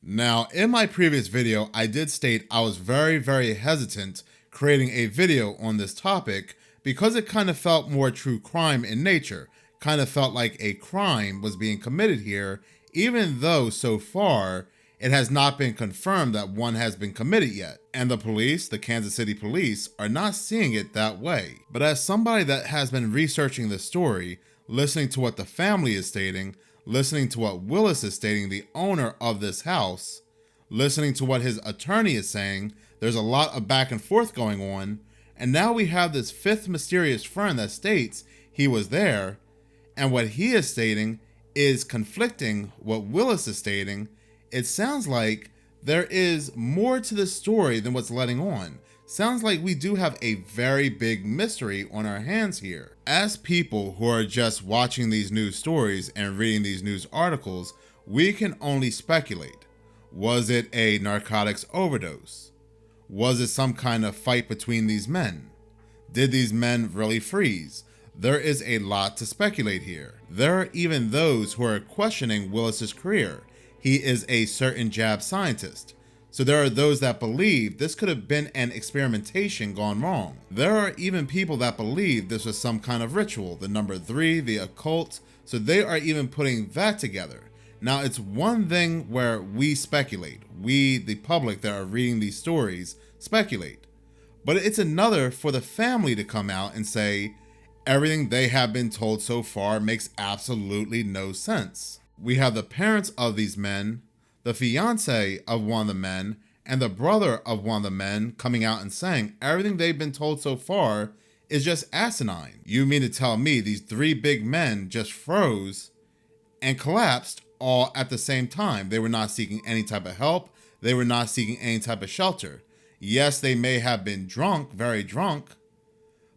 Now, in my previous video, I did state I was very hesitant creating a video on this topic because it kind of felt more true crime in nature, kind of felt like a crime was being committed here, even though so far it has not been confirmed that one has been committed yet. And the police, the Kansas City police, are not seeing it that way. But as somebody that has been researching the story, listening to what the family is stating, listening to what Willis is stating, the owner of this house, listening to what his attorney is saying, there's a lot of back and forth going on. And now we have this fifth mysterious friend that states he was there, and what he is stating is conflicting what Willis is stating. It sounds like there is more to the story than what's letting on. Sounds like we do have a very big mystery on our hands here. As people who are just watching these news stories and reading these news articles, we can only speculate. Was it a narcotics overdose? Was it some kind of fight between these men? Did these men really freeze? There is a lot to speculate here. There are even those who are questioning Willis's career. He is a certain jab scientist. So there are those that believe this could have been an experimentation gone wrong. There are even people that believe this was some kind of ritual, the number 3, the occult. So they are even putting that together. Now, it's one thing where we speculate. We, the public that are reading these stories, speculate. But it's another for the family to come out and say, everything they have been told so far makes absolutely no sense. We have the parents of these men, the fiance of one of the men, and the brother of one of the men coming out and saying everything they've been told so far is just asinine. You mean to tell me these 3 big men just froze and collapsed all at the same time? They were not seeking any type of help. They were not seeking any type of shelter. Yes, they may have been drunk, very drunk,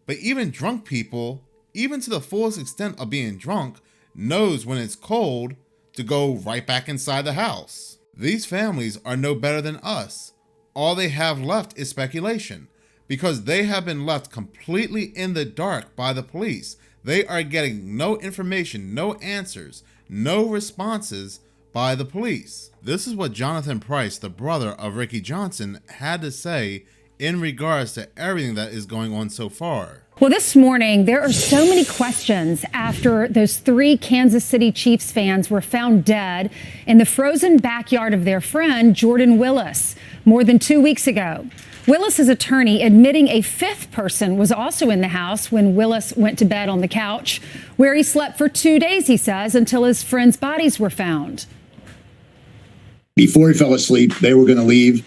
but even drunk people, even to the fullest extent of being drunk, knows when it's cold to go right back inside the house. These families are no better than us. All they have left is speculation because they have been left completely in the dark by the police. They are getting no information, no answers, no responses by the police. This is what Jonathan Price, the brother of Ricky Johnson, had to say in regards to everything that is going on so far. Well, this morning, there are so many questions after those 3 Kansas City Chiefs fans were found dead in the frozen backyard of their friend, Jordan Willis, more than 2 weeks ago. Willis's attorney admitting a 5th person was also in the house when Willis went to bed on the couch, where he slept for 2 days, he says, until his friends' bodies were found. Before he fell asleep, they were going to leave.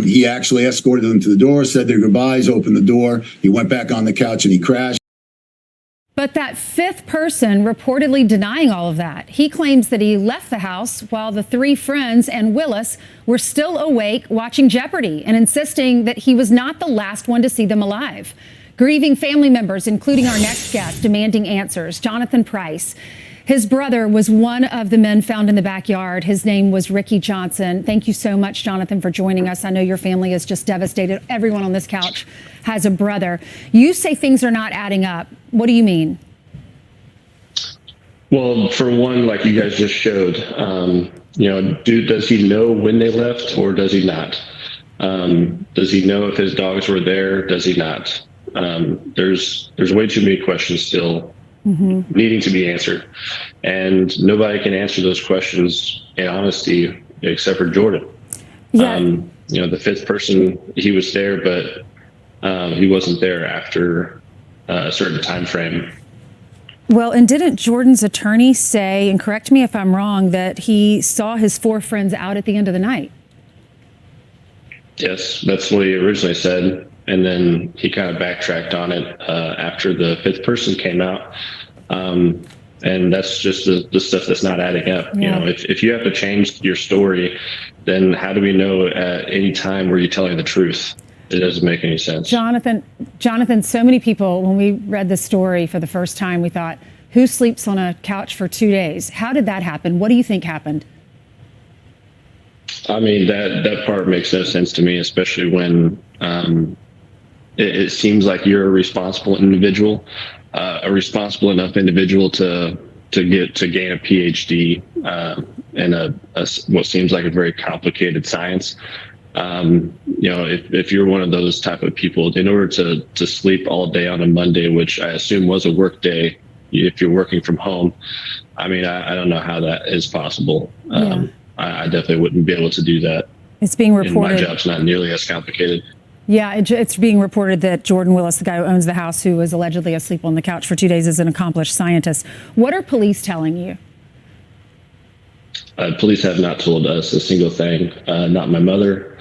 He actually escorted them to the door, said their goodbyes, opened the door. He went back on the couch and he crashed. But that 5th person reportedly denying all of that. He claims that he left the house while the 3 friends and Willis were still awake watching Jeopardy and insisting that he was not the last one to see them alive. Grieving family members, including our next guest, demanding answers, Jonathan Price. His brother was one of the men found in the backyard. His name was Ricky Johnson. Thank you so much, Jonathan, for joining us. I know your family is just devastated. Everyone on this couch has a brother. You say things are not adding up. What do you mean? Well, for one, like you guys just showed, does he know when they left or does he not? Does he know if his dogs were there? Does he not? There's way too many questions still needing to be answered. And nobody can answer those questions in honesty except for Jordan. Yeah. The 5th person, he was there, but he wasn't there after a certain time frame. Well, and didn't Jordan's attorney say, and correct me if I'm wrong, that he saw his 4 friends out at the end of the night? Yes, that's what he originally said. And then he kind of backtracked on it after the 5th person came out. And that's just the stuff that's not adding up. Yeah. If you have to change your story, then how do we know at any time were you telling the truth? It doesn't make any sense. Jonathan, so many people, when we read the story for the first time, we thought, who sleeps on a couch for 2 days? How did that happen? What do you think happened? I mean, that part makes no sense to me, especially when it seems like you're a responsible individual, a responsible enough individual to gain a PhD in what seems like a very complicated science. If you're one of those type of people, in order to sleep all day on a Monday, which I assume was a work day, if you're working from home, I mean, I don't know how that is possible. I definitely wouldn't be able to do that. It's being reported. And my job's not nearly as complicated. Yeah, it's being reported that Jordan Willis, the guy who owns the house, who was allegedly asleep on the couch for 2 days, is an accomplished scientist. What are police telling you? Police have not told us a single thing. Not my mother.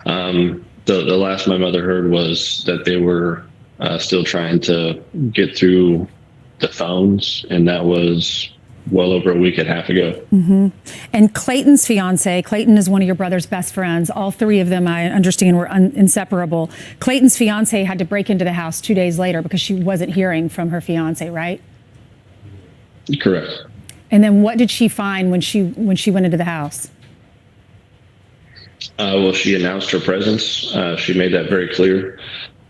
The last my mother heard was that they were still trying to get through the phones, and that was well over a week and a half ago. Mm-hmm. And Clayton's fiance, Clayton is one of your brother's best friends. All three of them, I understand, were inseparable. Clayton's fiance had to break into the house 2 days later because she wasn't hearing from her fiance, right? Correct. And then what did she find when she went into the house? Well, she announced her presence. She made that very clear.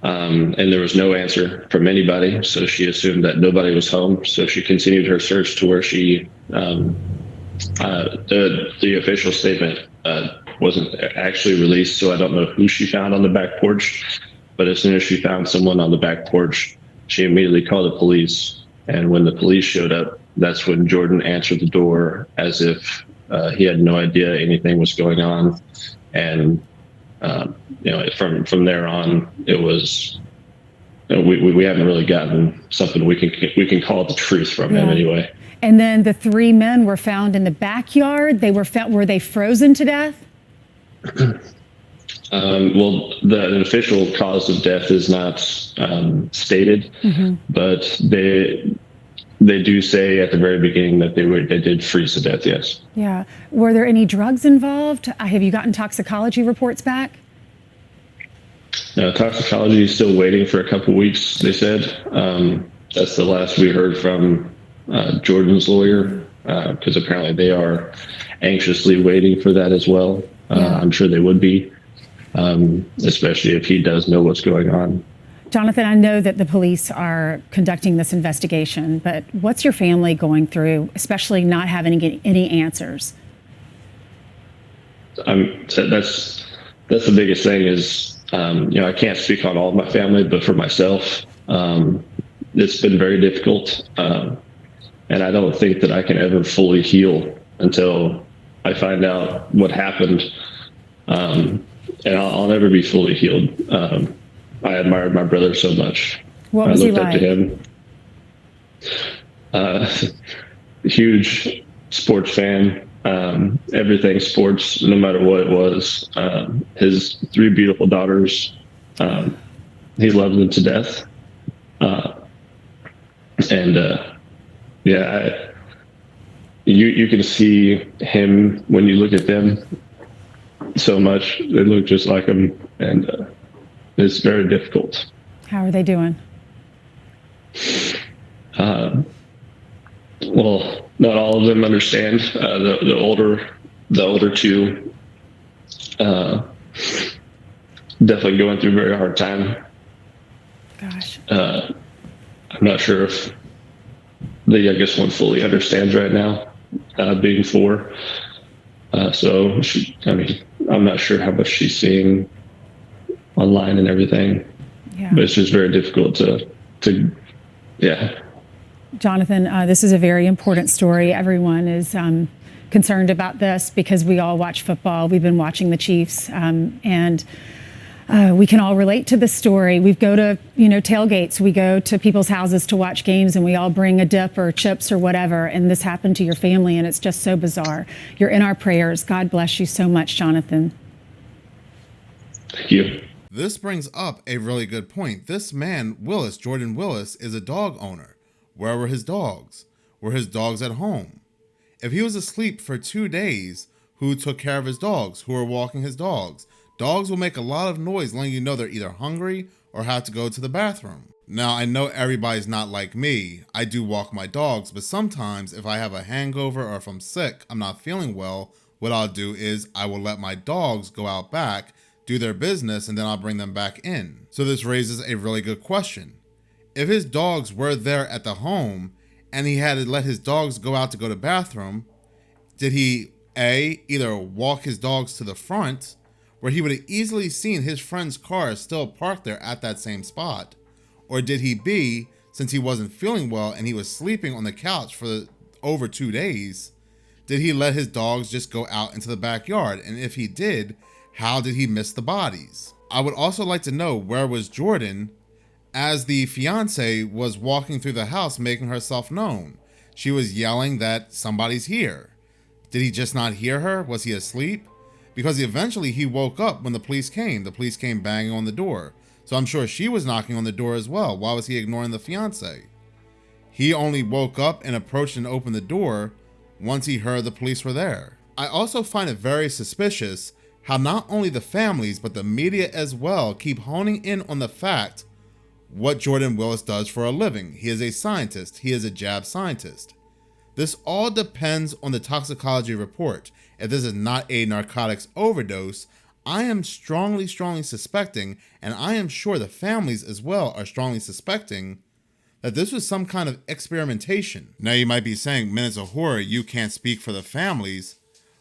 And there was no answer from anybody, so she assumed that nobody was home. So she continued her search to where she, the official statement wasn't actually released, so I don't know who she found on the back porch. But as soon as she found someone on the back porch, she immediately called the police. And when the police showed up, that's when Jordan answered the door as if he had no idea anything was going on. And from there on, it was we haven't really gotten something we can call the truth from him anyway. And then the three men were found in the backyard. Were they frozen to death? Well, the official cause of death is not stated, but they do say at the very beginning that they did freeze to death. Yes. Yeah. Were there any drugs involved? Have you gotten toxicology reports back? No, toxicology is still waiting for a couple weeks, they said. That's the last we heard from Jordan's lawyer, because apparently they are anxiously waiting for that as well. I'm sure they would be, especially if he does know what's going on. Jonathan, I know that the police are conducting this investigation, but what's your family going through, especially not having any answers? That's the biggest thing is, I can't speak on all of my family, but for myself, it's been very difficult. And I don't think that I can ever fully heal until I find out what happened. And I'll never be fully healed. I admired my brother so much. What was he like? I looked up to him. Huge sports fan. Everything sports, no matter what it was. His three beautiful daughters, he loved them to death. You can see him when you look at them so much. They look just like him, and it's very difficult. How are they doing? Well, not all of them understand. The older two, definitely going through a very hard time. Gosh. I'm not sure if the youngest one fully understands right now, being 4. So I'm not sure how much she's seeing online and everything, but it's just very difficult to. Jonathan, this is a very important story. Everyone is concerned about this because we all watch football. We've been watching the Chiefs, and we can all relate to this story. We go to tailgates. We go to people's houses to watch games, and we all bring a dip or chips or whatever. And this happened to your family, and it's just so bizarre. You're in our prayers. God bless you so much, Jonathan. Thank you. This brings up a really good point. This man, Willis, Jordan Willis, is a dog owner. Where were his dogs? Were his dogs at home? If he was asleep for 2 days, who took care of his dogs? Who were walking his dogs? Dogs will make a lot of noise letting you know they're either hungry or have to go to the bathroom. Now, I know everybody's not like me. I do walk my dogs, but sometimes if I have a hangover or if I'm sick, I'm not feeling well, what I'll do is I will let my dogs go out back, do their business, and then I'll bring them back in. So this raises a really good question. If his dogs were there at the home and he had to let his dogs go out to go to the bathroom, did he A, either walk his dogs to the front, where he would have easily seen his friend's car still parked there at that same spot, or did he B, since he wasn't feeling well and he was sleeping on the couch for over 2 days, did he let his dogs just go out into the backyard? And if he did, how did he miss the bodies? I would also like to know, where was Jordan as the fiance was walking through the house making herself known? She was yelling that somebody's here. Did he just not hear her? Was he asleep? Because eventually he woke up when the police came. The police came banging on the door. So I'm sure she was knocking on the door as well. Why was he ignoring the fiance? He only woke up and approached and opened the door once he heard the police were there. I also find it very suspicious how not only the families, but the media as well keep honing in on the fact what Jordan Willis does for a living. He is a scientist. He is a jab scientist. This all depends on the toxicology report. If this is not a narcotics overdose, I am strongly suspecting, and I am sure the families as well are strongly suspecting, that this was some kind of experimentation. Now you might be saying, Minutes of Horror, you can't speak for the families,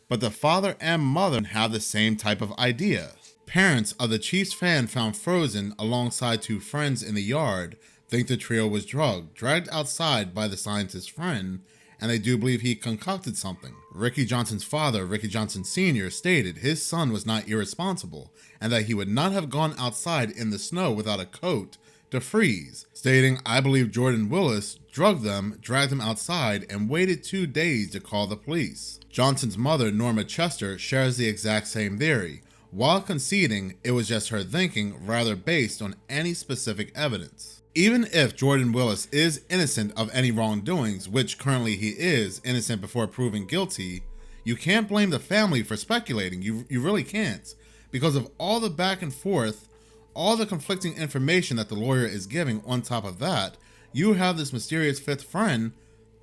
but the father and mother have the same type of idea. Parents of the Chiefs fan found frozen alongside 2 friends in the yard think the trio was drugged, dragged outside by the scientist's friend, and they do believe he concocted something. Ricky Johnson's father, Ricky Johnson Sr., stated his son was not irresponsible and that he would not have gone outside in the snow without a coat to freeze, stating, I believe Jordan Willis drugged them, dragged them outside, and waited 2 days to call the police. Johnson's mother, Norma Chester, shares the exact same theory, while conceding it was just her thinking rather based on any specific evidence. Even if Jordan Willis is innocent of any wrongdoings, which currently he is innocent before proven guilty, you can't blame the family for speculating. You really can't, because of all the back and forth, all the conflicting information that the lawyer is giving. On top of that, you have this mysterious 5th friend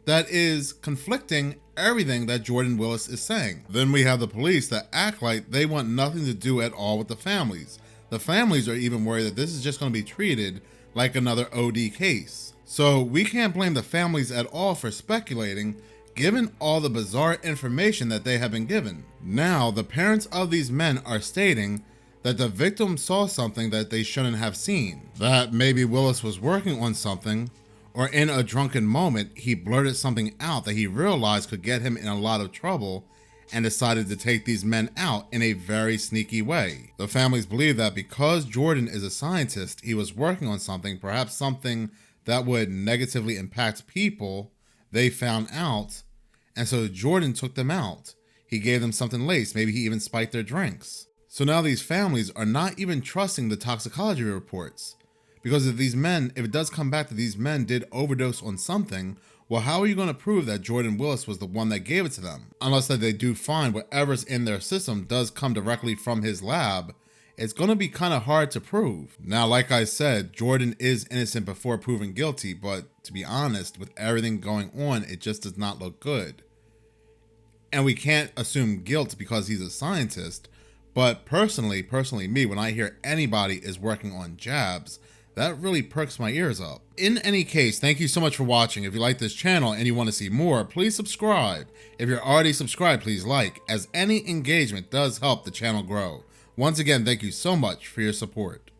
that is conflicting everything that Jordan Willis is saying. Then we have the police that act like they want nothing to do at all with the families. The families are even worried that this is just going to be treated like another OD case. So we can't blame the families at all for speculating, given all the bizarre information that they have been given. Now, the parents of these men are stating that the victim saw something that they shouldn't have seen, that maybe Willis was working on something, or in a drunken moment, he blurted something out that he realized could get him in a lot of trouble and decided to take these men out in a very sneaky way. The families believe that because Jordan is a scientist, he was working on something, perhaps something that would negatively impact people they found out, and so Jordan took them out. He gave them something laced, maybe he even spiked their drinks. So now these families are not even trusting the toxicology reports. Because if it does come back that these men did overdose on something, well, how are you going to prove that Jordan Willis was the one that gave it to them? Unless that they do find whatever's in their system does come directly from his lab, it's going to be kind of hard to prove. Now, like I said, Jordan is innocent before proven guilty, but to be honest, with everything going on, it just does not look good. And we can't assume guilt because he's a scientist, but personally me, when I hear anybody is working on jabs, that really perks my ears up. In any case, thank you so much for watching. If you like this channel and you want to see more, please subscribe. If you're already subscribed, please like, as any engagement does help the channel grow. Once again, thank you so much for your support.